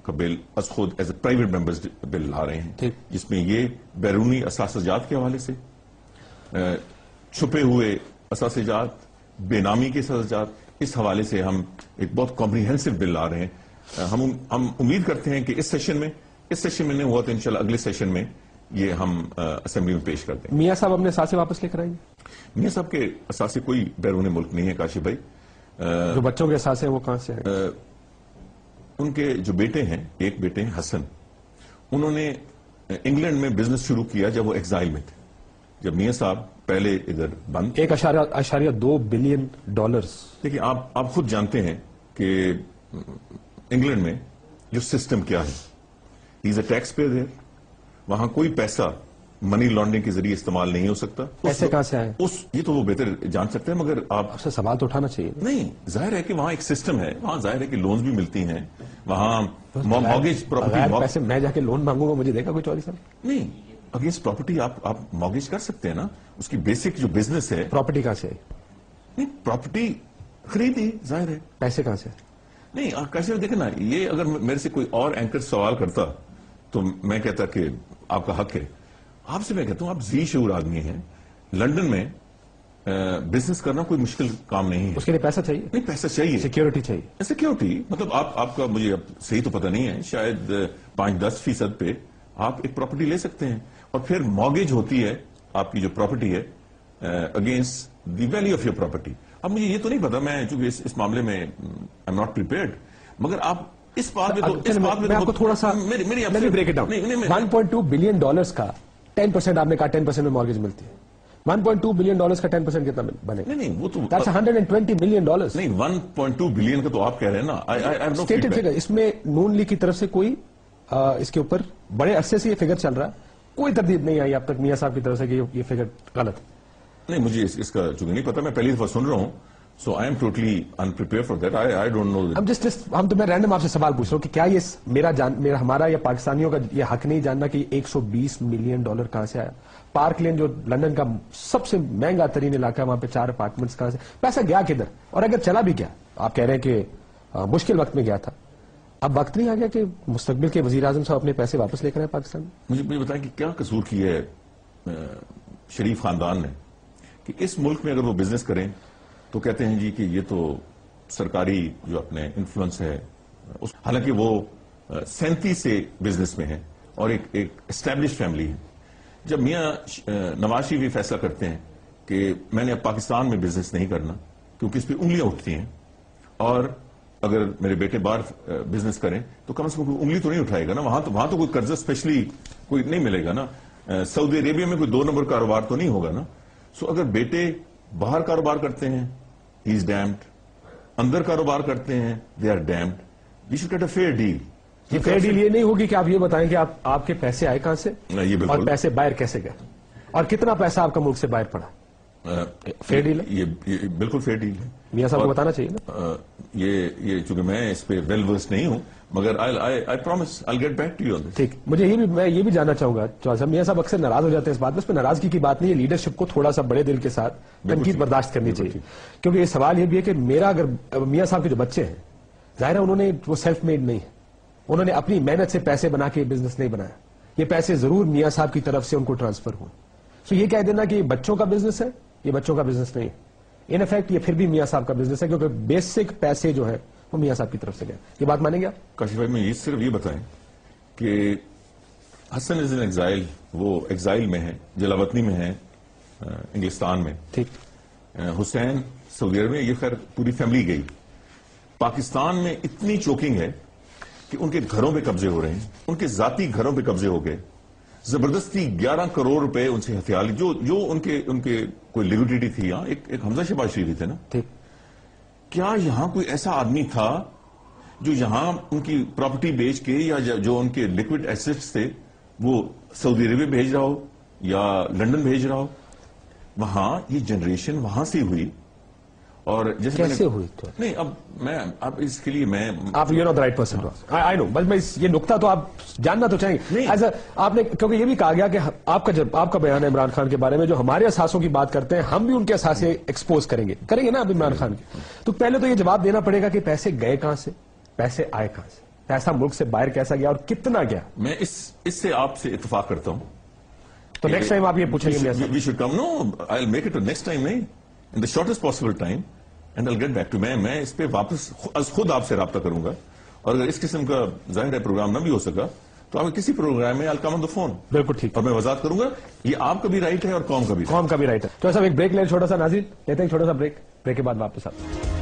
کا بل از خود as a private members بل لا رہے ہیں، جس میں یہ بیرونی اثاثہ جات کے حوالے سے، چھپے ہوئے اثاثہ جات، بے نامی کے اثاثہ جات، اس حوالے سے ہم ایک بہت کمپریہنسو بل لا رہے ہیں۔ ہم امید کرتے ہیں کہ اس سیشن میں نہیں ہوا تو انشاءاللہ اگلے سیشن میں یہ ہم اسمبلی میں پیش کرتے ہیں۔ میاں صاحب اپنے اثاثے واپس لے کر آئیں گے؟ میاں صاحب کے اثاثے کوئی بیرون ملک نہیں ہے کاشف بھائی۔ جو بچوں کے اثاثے ہیں وہ کہاں سے ہیں؟ ان کے جو بیٹے ہیں، ایک بیٹے ہیں حسن، انہوں نے انگلینڈ میں بزنس شروع کیا جب وہ ایگزائل میں تھے، جب میاں صاحب پہلے ادھر بند۔ 1.2 بلین ڈالرز۔ دیکھیں آپ خود جانتے ہیں کہ انگلینڈ میں جو سسٹم کیا ہے، ہی از اے ٹیکس پیئر ہے، وہاں کوئی پیسہ منی لانڈرنگ کے ذریعے استعمال نہیں ہو سکتا۔ پیسے کہاں سے آئے؟ یہ تو وہ بہتر جان سکتے ہیں، مگر آپ سے سوال تو اٹھانا چاہیے۔ نہیں، ظاہر ہے کہ وہاں ایک سسٹم ہے، وہاں ظاہر ہے کہ لونز بھی ملتی ہیں، وہاں مارگیج پراپرٹی۔ پیسے میں جا کے لون مانگوں گا، مجھے دے گا کوئی چوری صاحب؟ نہیں، اگینسٹ پراپرٹی آپ مارگیج کر سکتے ہیں نا، اس کی بیسک جو بزنس ہے۔ پراپرٹی کہاں سے آئی؟ نہیں، پراپرٹی خریدی، ظاہر ہے۔ پیسے کہاں سے؟ نہیں، کیسے دیکھیں نا، یہ اگر میرے سے کوئی اور اینکر سوال کرتا تو میں کہتا کہ آپ کا حق ہے۔ آپ سے میں کہتا ہوں، آپ ذی شعور آدمی ہیں، لندن میں بزنس کرنا کوئی مشکل کام نہیں ہے۔ اس کے لیے پیسہ چاہیے؟ نہیں، پیسہ چاہیے، سیکیورٹی چاہیے۔ سیکیورٹی مطلب آپ کا مجھے اب صحیح تو پتہ نہیں ہے، شاید 5-10% پہ آپ ایک پراپرٹی لے سکتے ہیں، اور پھر مارگیج ہوتی ہے آپ کی جو پراپرٹی ہے against the value of your property. اب مجھے یہ تو نہیں پتا، میں چونکہ اس معاملے میں آئی ایم ناٹ پریپیئرڈ، مگر آپ اس بات میں میں آپ کو تھوڑا سا break it down. 1.2 billion dollars کا 10% آپ نے کہا 10% میں مارگیج ملتی ہے۔ 1.2 بلین ڈالرز کا 10% کتنا بنے گا؟ نہیں، وہ تو That's 120 ملین ڈالرز۔ نہیں، 1.2 بلین کا تو آپ کہہ رہے ہیں نا، اسٹیٹڈ فگر۔ اس میں نون لیگ کی طرف سے کوئی اس کے اوپر بڑے عرصے سے یہ فگر چل رہا ہے، کوئی تردید نہیں آئی اب تک میاں صاحب کی طرف سے کہ یہ فگر غلط ہے۔ نہیں، مجھے اس کا چونکہ نہیں پتا، میں پہلی دفعہ سن رہا ہوں، so I am totally unprepared for that, I don't know. ہم تو میں رینڈم آپ سے سوال پوچھ رہا ہوں کہ کیا یہ ہمارا یا پاکستانیوں کا یہ حق نہیں جاننا کہ 120 ملین ڈالر کہاں سے آیا؟ پارک لین جو لندن کا سب سے مہنگا ترین علاقہ ہے، وہاں پہ 4 اپارٹمنٹس کہاں سے پیسہ گیا کدھر؟ اور اگر چلا بھی گیا، آپ کہہ رہے ہیں کہ مشکل وقت میں گیا تھا، اب وقت نہیں آ گیا کہ مستقبل کے وزیر اعظم صاحب اپنے پیسے واپس لے کر آئے پاکستان میں؟ مجھے بتائیں کہ کیا قصور کی ہے شریف خاندان نے کہ اس ملک میں اگر وہ بزنس کریں تو کہتے ہیں جی کہ یہ تو سرکاری جو اپنے انفلوئنس ہے، حالانکہ وہ 37 سے بزنس میں ہے اور ایک اسٹیبلش فیملی ہے۔ جب میاں نواز شریف یہ فیصلہ کرتے ہیں کہ میں نے اب پاکستان میں بزنس نہیں کرنا کیونکہ اس پہ انگلیاں اٹھتی ہیں، اور اگر میرے بیٹے باہر بزنس کریں تو کم از کم کوئی انگلی تو نہیں اٹھائے گا نا، وہاں تو کوئی قرضہ اسپیشلی کوئی نہیں ملے گا نا، سعودی عربیہ میں کوئی 2 نمبر کاروبار تو نہیں ہوگا نا۔ سو اگر بیٹے باہر کاروبار کرتے ہیں، ہی از ڈیمڈ، اندر کاروبار کرتے ہیں، they are damned, we should get a fair deal. یہ فیئر ڈیل یہ نہیں ہوگی کہ آپ یہ بتائیں کہ آپ کے پیسے آئے کہاں سے اور پیسے باہر کیسے گئے، اور کتنا پیسہ آپ کا ملک سے باہر پڑا؟ فیئر ڈیل ہے یہ بالکل فیئر ڈیل ہے۔ میاں صاحب کو بتانا چاہیے نا۔ یہ چونکہ میں اس پہ ویل ورس نہیں ہوں، مگر I promise I get back to you on this. ٹھیک، میں یہ بھی جاننا چاہوں گا، چوہدری صاحب، میاں صاحب اکثر ناراض ہو جاتے ہیں اس بات میں، اس پہ ناراضگی کی بات نہیں ہے، لیڈرشپ کو تھوڑا سا بڑے دل کے ساتھ تنقید برداشت کرنی چاہیے، کیونکہ یہ سوال یہ بھی ہے کہ میرا اگر میاں صاحب کے جو بچے ہیں، ظاہر ہے انہوں نے وہ سیلف میڈ نہیں ہے، انہوں نے اپنی محنت سے پیسے بنا کے بزنس نہیں بنایا، یہ پیسے ضرور میاں صاحب کی طرف سے ان کو ٹرانسفر ہوئے۔ سو یہ کہہ دینا کہ یہ بچوں کا بزنس ہے، یہ بچوں کا بزنس نہیں ہے، ان افیکٹ یہ پھر بھی میاں صاحب کا بزنس ہے، کیونکہ بیسک پیسے جو ہے وہ میاں صاحب کی طرف سے گئے۔ یہ بات مانیں گے آپ؟ کاشف بھائی، میں صرف یہ بتائیں کہ حسن از ان ایگزائل، وہ ایگزائل میں ہے، جلاوطنی میں ہے انگلستان میں، ٹھیک۔ حسین سعودی عرب میں، یہ خیر پوری فیملی گئی۔ پاکستان میں اتنی چوکنگ ہے کہ ان کے گھروں پہ قبضے ہو رہے ہیں، ان کے ذاتی گھروں پہ قبضے ہو گئے، زبردستی 11 کروڑ روپے ان سے ہتھیار جو ان کے کوئی لیکوڈیٹی تھی، ایک حمزہ شہباز شریف تھے نا، ٹھیک۔ کیا یہاں کوئی ایسا آدمی تھا جو یہاں ان کی پراپرٹی بیچ کے یا جو ان کے لیکوڈ ایسٹس تھے وہ سعودی عربیہ بھیج رہا ہو یا لندن بھیج رہا ہو؟ وہاں یہ جنریشن وہاں سے ہوئی، اور جیسے کیسے ہوئی تو نہیں، اب اس کے لیے میں آپ you know the right person, I know, بس میں یہ نقطہ تو آپ جاننا تو چاہیں گے ایز آپ نے، کیونکہ یہ بھی کہا گیا کہ آپ کا بیان ہے عمران خان کے بارے میں، جو ہمارے اثاثوں کی بات کرتے ہیں ہم بھی ان کے اثاثے ایکسپوز کریں گے نا اب عمران خان کے، تو پہلے تو یہ جواب دینا پڑے گا کہ پیسے گئے کہاں سے، پیسے آئے کہاں سے۔ ایسا ملک سے باہر کیسا گیا اور کتنا گیا؟ میں اس سے آپ سے اتفاق کرتا ہوں. تو نیکسٹ ٹائم آپ یہ پوچھیں گے میاں صاحب؟ We should come. No I will make it next time نہیں, in the shortest possible time, and I will get back to. میں اس پہ واپس خود آپ سے رابطہ کروں گا, اور اگر اس قسم کا ظاہر ہے پروگرام نہ بھی ہو سکا تو آپ کسی پروگرام میں آئی ول کم آن دا فون. بالکل ٹھیک. اور میں وضاحت کروں گا, یہ آپ کا بھی رائٹ ہے اور قوم کا بھی. قوم کا بھی رائٹ ہے. تو ایسا ایک بریک لیں, چھوٹا سا. ناظرین لیتے ہیں چھوٹا سا بریک کے بعد واپس آتے ہیں.